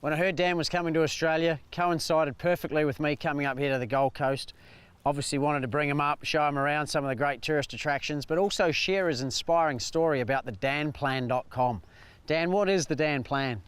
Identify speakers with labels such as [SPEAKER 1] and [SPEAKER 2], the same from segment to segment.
[SPEAKER 1] When I heard Dan was coming to Australia, coincided perfectly with me coming up here to the Gold Coast. Obviously wanted to bring him up, show him around some of the great tourist attractions, but also share his inspiring story about the danplan.com. Dan, what is the Dan Plan?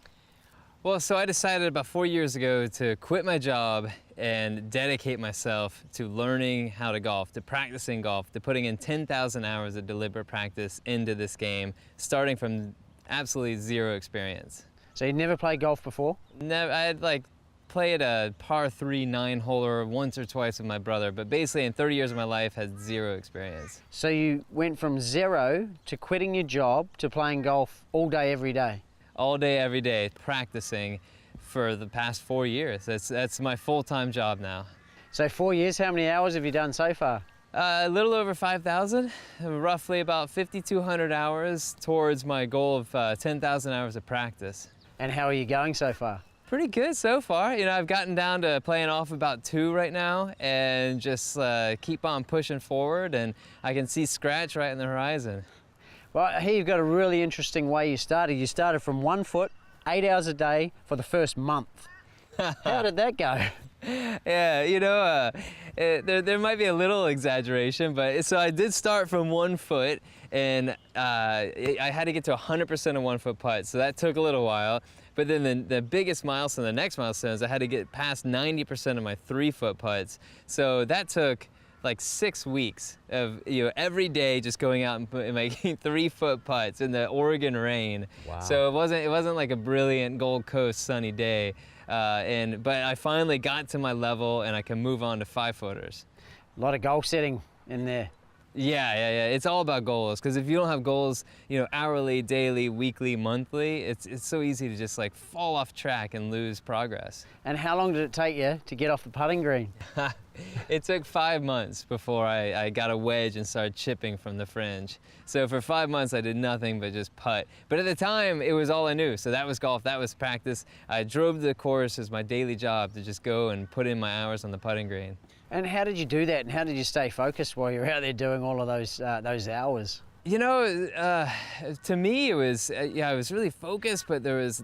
[SPEAKER 2] Well, so I decided about 4 years ago to quit my job and dedicate myself to learning how to golf, to practicing golf, to putting in 10,000 hours of deliberate practice into this game, starting from absolutely zero experience.
[SPEAKER 1] So you'd never played golf before?
[SPEAKER 2] Never. I had played a par 3 9-holer once or twice with my brother, but basically in 30 years of my life had zero experience.
[SPEAKER 1] So you went from zero to quitting your job to playing golf all day, every day?
[SPEAKER 2] All day, every day, practicing for the past 4 years. That's my full-time job now.
[SPEAKER 1] So 4 years, how many hours have you done so far?
[SPEAKER 2] A little over 5,000, roughly about 5,200 hours towards my goal of 10,000 hours of practice.
[SPEAKER 1] And how are you going so far?
[SPEAKER 2] Pretty good so far. You know, I've gotten down to playing off about 2 right now and just keep on pushing forward, and I can see scratch right in the horizon.
[SPEAKER 1] Well, here you've got a really interesting way you started. You started from 1 foot, 8 hours a day for the first month. How did that go?
[SPEAKER 2] Yeah, you know, there might be a little exaggeration, but so I did start from 1 foot, and I had to get to 100% of 1 foot putts, so that took a little while. But then the biggest milestone, the next milestone, is I had to get past 90% of my 3 foot putts. So that took like 6 weeks of, you know, every day just going out and making 3 foot putts in the Oregon rain.
[SPEAKER 1] Wow.
[SPEAKER 2] So it wasn't like a brilliant Gold Coast sunny day. But I finally got to my level and I can move on to 5 footers.
[SPEAKER 1] A lot of goal setting in there.
[SPEAKER 2] Yeah. It's all about goals, because if you don't have goals, you know, hourly, daily, weekly, monthly, it's so easy to just like fall off track and lose progress.
[SPEAKER 1] And how long did it take you to get off the putting green?
[SPEAKER 2] It took 5 months before I got a wedge and started chipping from the fringe. So for 5 months I did nothing but just putt. But at the time it was all I knew. So that was golf, that was practice. I drove to the course as my daily job to just go and put in my hours on the putting green.
[SPEAKER 1] And how did you do that? And how did you stay focused while you were out there doing all of those hours?
[SPEAKER 2] You know, to me it was, I was really focused, but there was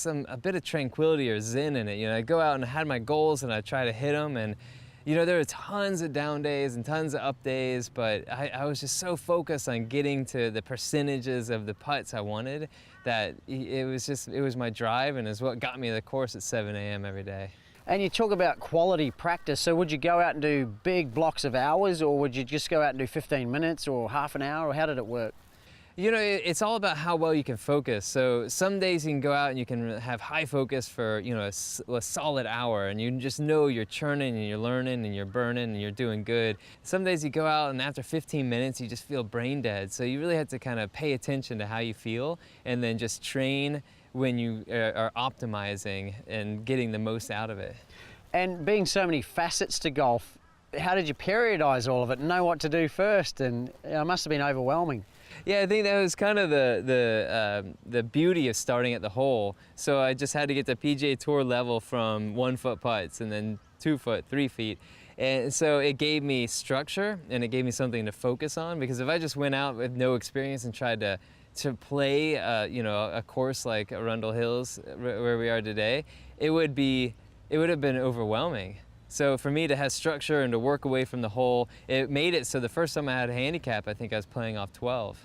[SPEAKER 2] a bit of tranquility or zen in it. You know, I'd go out and I had my goals and I'd try to hit them, and you know, there were tons of down days and tons of up days, but I was just so focused on getting to the percentages of the putts I wanted that it was my drive, and is what got me to the course at 7 a.m. every day.
[SPEAKER 1] And you talk about quality practice, so would you go out and do big blocks of hours, or would you just go out and do 15 minutes or half an hour, or how did it work?
[SPEAKER 2] You know, it's all about how well you can focus. So some days you can go out and you can have high focus for, you know, a solid hour, and you just know you're churning and you're learning and you're burning and you're doing good. Some days you go out and after 15 minutes you just feel brain dead. So you really have to kind of pay attention to how you feel and then just train when you are optimizing and getting the most out of it.
[SPEAKER 1] And being so many facets to golf, how did you periodize all of it and know what to do first? And it must have been overwhelming.
[SPEAKER 2] Yeah, I think that was kind of the beauty of starting at the hole. So I just had to get to PGA Tour level from 1 foot putts, and then 2 foot, 3 feet. And so it gave me structure and it gave me something to focus on, because if I just went out with no experience and tried to play you know, a course like Arundel Hills where we are today, it would have been overwhelming. So for me to have structure and to work away from the hole, it made it so the first time I had a handicap, I think I was playing off 12.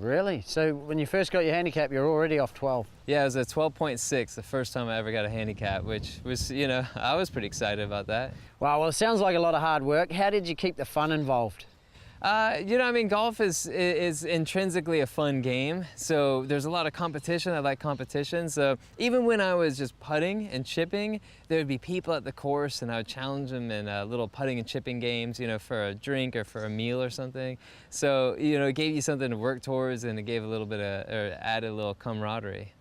[SPEAKER 1] Really? So when you first got your handicap, you're already off 12?
[SPEAKER 2] Yeah, it was a 12.6 the first time I ever got a handicap, which was, you know, I was pretty excited about that.
[SPEAKER 1] Wow, well, it sounds like a lot of hard work. How did you keep the fun involved?
[SPEAKER 2] You know, I mean, golf is intrinsically a fun game, so there's a lot of competition. I like competition, so even when I was just putting and chipping, there would be people at the course, and I would challenge them in little putting and chipping games, you know, for a drink or for a meal or something. So, you know, it gave you something to work towards, and it gave a little bit of, or added a little camaraderie.